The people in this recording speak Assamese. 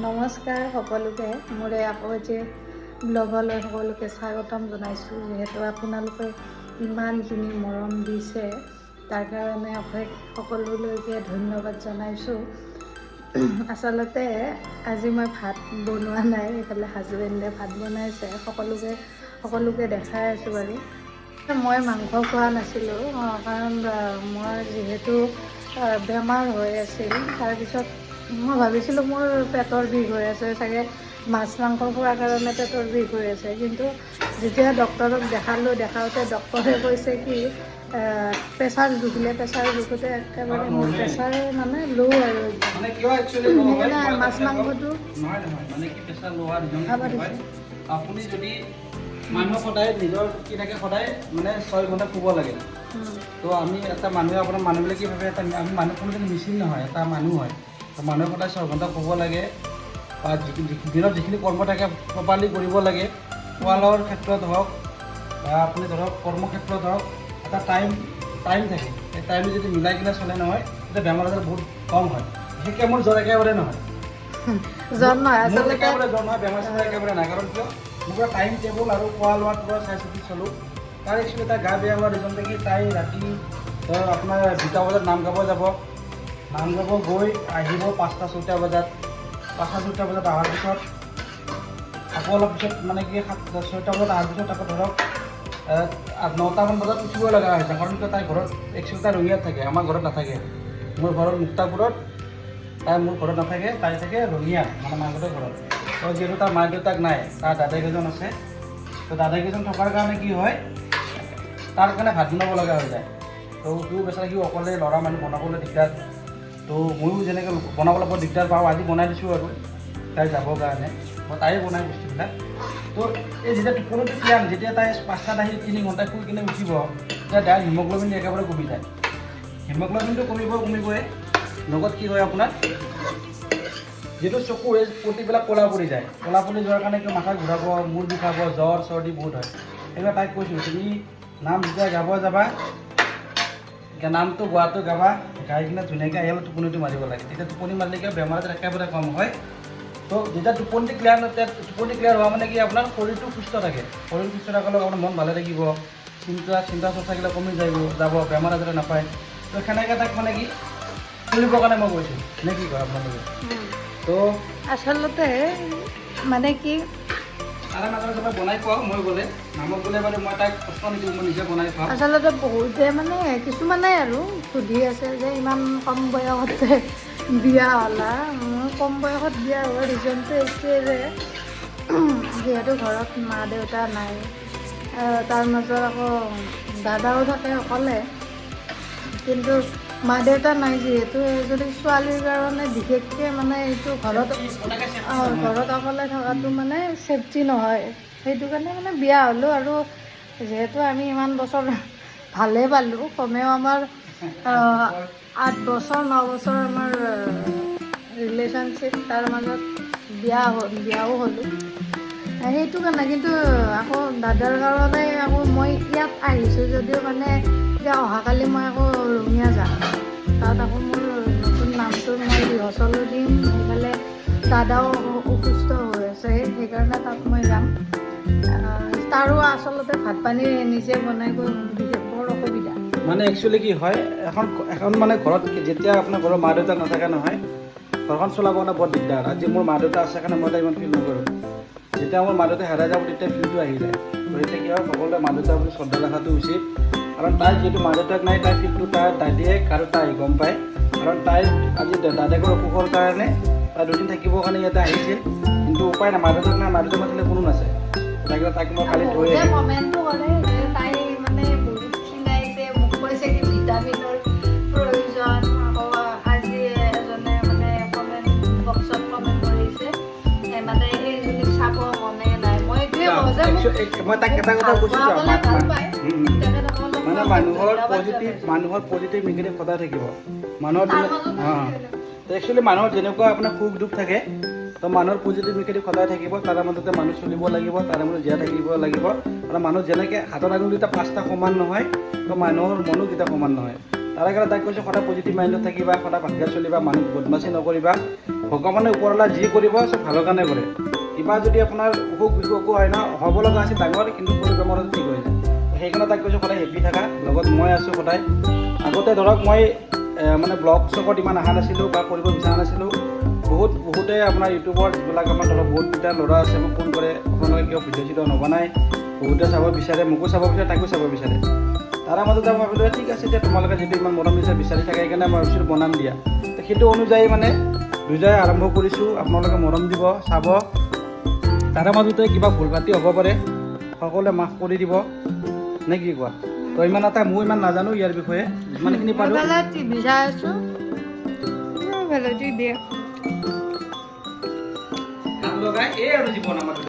নমস্কাৰ সকলোকে মোৰ আকৌ যে ব্লগলৈ সকলোকে স্বাগতম জনাইছোঁ। যিহেতু আপোনালোকে ইমানখিনি মৰম দিছে তাৰ কাৰণে অশেষ সকলোলৈকে ধন্যবাদ জনাইছোঁ। আচলতে আজি মই ভাত বনোৱা নাই, এইফালে হাজবেণ্ডে ভাত বনাইছে, সকলোকে দেখাই আছোঁ বাৰু। মই মাংস খোৱা নাছিলোঁ কাৰণ মই যিহেতু বেমাৰ হৈ আছিল। তাৰপিছত মই ভাবিছিলোঁ মোৰ পেটৰ বিষ হৈ আছে চাগে, মাছ মাংস খোৱাৰ কাৰণে পেটৰ বিষ হৈ আছে। কিন্তু যেতিয়া ডক্টৰক দেখাওঁতে ডক্টৰে কৈছে কি প্ৰেছাৰ জোখোতে একেবাৰে মোৰ প্ৰেছাৰ মানে ল' আৰু সেইকাৰণে মাছ মাংসটো খাব দিছে। আপুনি যদি মানুহ সদায় নিজৰ কি থাকে, সদায় মানে 6 ঘণ্টা শুব লাগে। তো আমি এটা মানুহে আপোনাৰ মানুহবিলাক কি ভাবে, আমি মানুহ কোনো মেচিন নহয়, এটা মানুহ হয়। তো মানুহে সদায় 6 ঘণ্টা শুব লাগে বা দিনত যিখিনি কৰ্ম থাকে প্ৰপাৰলি কৰিব লাগে। খোৱা লোৱাৰ ক্ষেত্ৰত হওক বা আপুনি ধৰক কৰ্মক্ষেত্ৰত হওক, এটা টাইম থাকে। সেই টাইমটো যদি মিলাই কিনে চলে নহয়, তেতিয়া বেমাৰ আজাৰ বহুত কম হয়। বিশেষকৈ মোৰ জ্বৰ একেবাৰে নহয়, বেমাৰ চেমাৰ একেবাৰে নাই। কাৰণ কিয় মোৰ পৰা টাইম টেবুল আৰু খোৱা লোৱাত পুৰা চাই চিতি চলোঁ। তাৰ একচুৱেলি এটা গা বেয়া হোৱাৰ ৰিজন কি, তাই ৰাতি আপোনাৰ 2টা বজাত নাম গাব যাব, নাম গাব গৈ আহিব 5টা-6টা বজাত। 5টা-6টা বজাত অহাৰ পিছত আকৌ অলপ পিছত মানে কি 6টা বজাত অহাৰ পিছত আকৌ ধৰক 9টামান বজাত উঠিব লগা হৈছে। কাৰণ কিয় তাই ঘৰত একচুৱেলি তাই ৰঙিয়াত থাকে, আমাৰ ঘৰত নাথাকে। মোৰ ঘৰত মুক্তাপুৰত, তাই মোৰ ঘৰত নাথাকে, তাই থাকে ৰঙিয়াত মানে মাহঁতৰ ঘৰত। তো যিহেতু তাৰ মা দেউতাক নাই, তাৰ দাদাই কেইজন আছে। তো দাদাই কেইজন থকাৰ কাৰণে কি হয়, তাৰ কাৰণে ভাত বনাব লগা হৈ যায়। তো সিও বেচাৰা, সিও অকলে ল'ৰা মানুহ, বনাবলৈ দিগদাৰ। তো ময়ো যেনেকৈ বনাবলৈ বৰ দিগদাৰ পাওঁ, আজি বনাই দিছোঁ আৰু তাই যাবৰ কাৰণে। মই তাইয়ে বনাই বস্তুবিলাক। তো এই যেতিয়া টোপনিটো ক্লিয়াৰ, যেতিয়া তাই 5টাত আহি 3 ঘণ্টা শুই কিনে উঠিব, তেতিয়া ডাইৰেক্ট হিমগ্ল'বিনটো একেবাৰে কমি যায়। হিমগ্ল'বিনটো কমিবই। লগত কি হয় আপোনাৰ, যিটো চকুৰ এই পটিবিলাক ক'লা পৰি যায়। ক'লা পৰি যোৱাৰ কাৰণে কি মাথা ঘূৰাব, মূৰ বিষাব, জ্বৰ চৰ্দি বহুত হয়। সেইকাৰণে তাইক কৈছোঁ, তুমি নাম যেতিয়া গাব যাবা, নামটো গোৱাটো গাবা, গাই কিনে ধুনীয়াকৈ আহি অলপ টোপনিটো মাৰিব লাগে। তেতিয়া টোপনি মাৰিলে বেমাৰ আজাৰ একেবাৰে কম হয়। তো যেতিয়া টোপনি ক্লিয়াৰ হোৱা মানে কি, আপোনাৰ শৰীৰটো সুস্থ থাকে। শৰীৰ সুস্থ থকাৰ লগত আপোনাৰ মন ভালে থাকিব, চিন্তা চৰ্চাবিলাক কমি যাব, বেমাৰ আজাৰে নাপায়। তো সেনেকৈ তাক মানে কি চলিবৰ কাৰণে মই কৈছোঁ, নে কি কয় আপোনালোকে? তো আচলতে মানে কি, তাৰে মাজতে মই বনাই খুৱাওঁ। মই গ'লে নামত গ'লে বাৰু মই তাইক কষ্ট নিদিওঁ, মই নিজে বনাই খুৱাওঁ। আচলতে বহুতে মানে কিছুমানে আৰু সুধি আছে যে ইমান কম বয়সতে বিয়া হ'লা। মোৰ কম বয়সত বিয়া হোৱাৰ ৰিজনটো এইটোৱে যে যিহেতু ঘৰত মা দেউতা নাই, তাৰ মাজত আকৌ দাদাও থাকে অকলে। কিন্তু মা দেউতা নাই যিহেতু, এজনী ছোৱালীৰ কাৰণে বিশেষকৈ মানে এইটো ঘৰত অকলে থকাটো মানে ছেফটি নহয়। সেইটো কাৰণে মানে বিয়া হ'লোঁ। আৰু যিহেতু আমি ইমান বছৰ ভালেই পালোঁ, কমেও আমাৰ 8 বছৰ 9 বছৰ আমাৰ ৰিলেশ্যনশ্বিপ, তাৰ মাজত বিয়াও হ'লোঁ। সেইটো কাৰণে কিন্তু আকৌ দাদাৰ কাৰণে আকৌ মই ইয়াত আহিছোঁ যদিও মানে এতিয়া অহাকালি মই আকৌ ৰঙিয়া যাম। তাত আকৌ মোৰ নতুন নামটো মই ৰিহাৰ্চলো দিম। সেইফালে দাদাও অসুস্থ হৈ আছে, সেইকাৰণে তাত মই যাম। তাৰো আচলতে ভাত পানী নিজে বনাই গৈ বৰ অসুবিধা। মানে একচুৱেলি কি হয়, এখন মানে ঘৰত যেতিয়া আপোনাৰ ঘৰৰ মা দেউতা নাথাকে নহয়, ঘৰখন চলাব কাৰণে বৰ দিগদাৰ। আজি মোৰ মা দেউতা আছে কাৰণে মই ইমান ফিল নকৰোঁ। যেতিয়া মোৰ মা দেউতা হেৰাই যাব, তেতিয়া ফিলটো আহি যায়। তেতিয়া কি হয়, সকলোৱে মা দেউতাৰ প্ৰতি শ্ৰদ্ধা ৰখাটো উচিত। কাৰণ তাই যিহেতু মা দেউতাক নাই, তাই ফিলটো তাই দাদীয়েক আৰু তাই গম পায়। কাৰণ তাই আজি দাদাকৰ অসুখৰ কাৰণে তাই 2 দিন থাকিবৰ কাৰণে ইয়াতে আহিছিল। কিন্তু উপায় নাই, মা দেউতাক নাই, মা দেউতাক নাথাকিলে কোনো নাছে। তাইক মই কালি থৈ আহিম। কমেণ্টটো কৰে যে তাই মানে বহুত ক্ষীণাইছে, মোক কৈছে কি ভিটামিনৰ প্ৰয়োজন। আকৌ আজি এজনে মানে কমেণ্ট বক্সত কমেণ্ট কৰিছে মানে সেইজনীক চাব মনে নাই। মই এইটোৱে কওঁ যে মই তাক এটা কথা কৈছোঁ, মানে মানুহৰ পজিটিভ নিগেটিভ সদায় থাকিব। একচুৱেলি মানুহৰ যেনেকুৱা আপোনাৰ সুখ দুখ থাকে, তো মানুহৰ পজিটিভ নিগেটিভ সদায় থাকিব। তাৰে মাজতে মানুহ চলিব লাগিব, তাৰে মাজত জীয়াই থাকিব লাগিব। আৰু মানুহ যেনেকৈ হাতৰ আঙুলিকেইটা 5টা সমান নহয়, তো মানুহৰ মনো কেইটা সমান নহয়। তাৰে কাৰণে তাক কৈছোঁ, সদায় পজিটিভ মাইণ্ডত থাকিবা, সদায় ভালকৈ চলিবা, মানুহ বদমাচি নকৰিবা। ভগৱানে ওপৰৱালা যি কৰিব চব ভালৰ কাৰণে কৰে। কিবা যদি আপোনাৰ অসুখ বিসুখ হয় ন, হ'ব লগা আছে ডাঙৰ, কিন্তু সৰু বেমাৰত ঠিক হৈ যায়। সেইকাৰণে তাক কৈছোঁ সদায় হেপী থাকা, লগত মই আছোঁ সদায়। আগতে ধৰক মই মানে ব্লগ চগত ইমান অহা নাছিলোঁ বা কৰিব বিচৰা নাছিলোঁ। বহুতে আপোনাৰ ইউটিউবৰ যিবিলাক আমাৰ ধৰক বহুতকেইটা ল'ৰা আছে মোক ফোন কৰে, আপোনালোকে কিয় ভিডিঅ' চিডিঅ' নবনাই, বহুতে চাব বিচাৰে, মোকো চাব বিচাৰে, তাকো চাব বিচাৰে। তাৰে মাজতে মই ভাবিলোঁ ঠিক আছে, এতিয়া তোমালোকে যদি ইমান মৰম বিচাৰি থাকে, সেইকাৰণে মই ভাবিছিলোঁ বনাম দিয়া। তো সেইটো অনুযায়ী মানে দুয়োটাই আৰম্ভ কৰিছোঁ। আপোনালোকে মৰম দিব, চাব। তাৰে মাজতে কিবা ভুল ভ্ৰান্তি হ'ব পাৰে, সকলোৱে মাফ কৰি দিব, নে কি কোৱা? তো ইমান এটা মই ইমান নাজানো ইয়াৰ বিষয়ে, যিমানখিনি পাৰোঁ। টিভি চাই আছোঁ, টিভি গান লগাই এই আৰু জীৱন আমাৰ।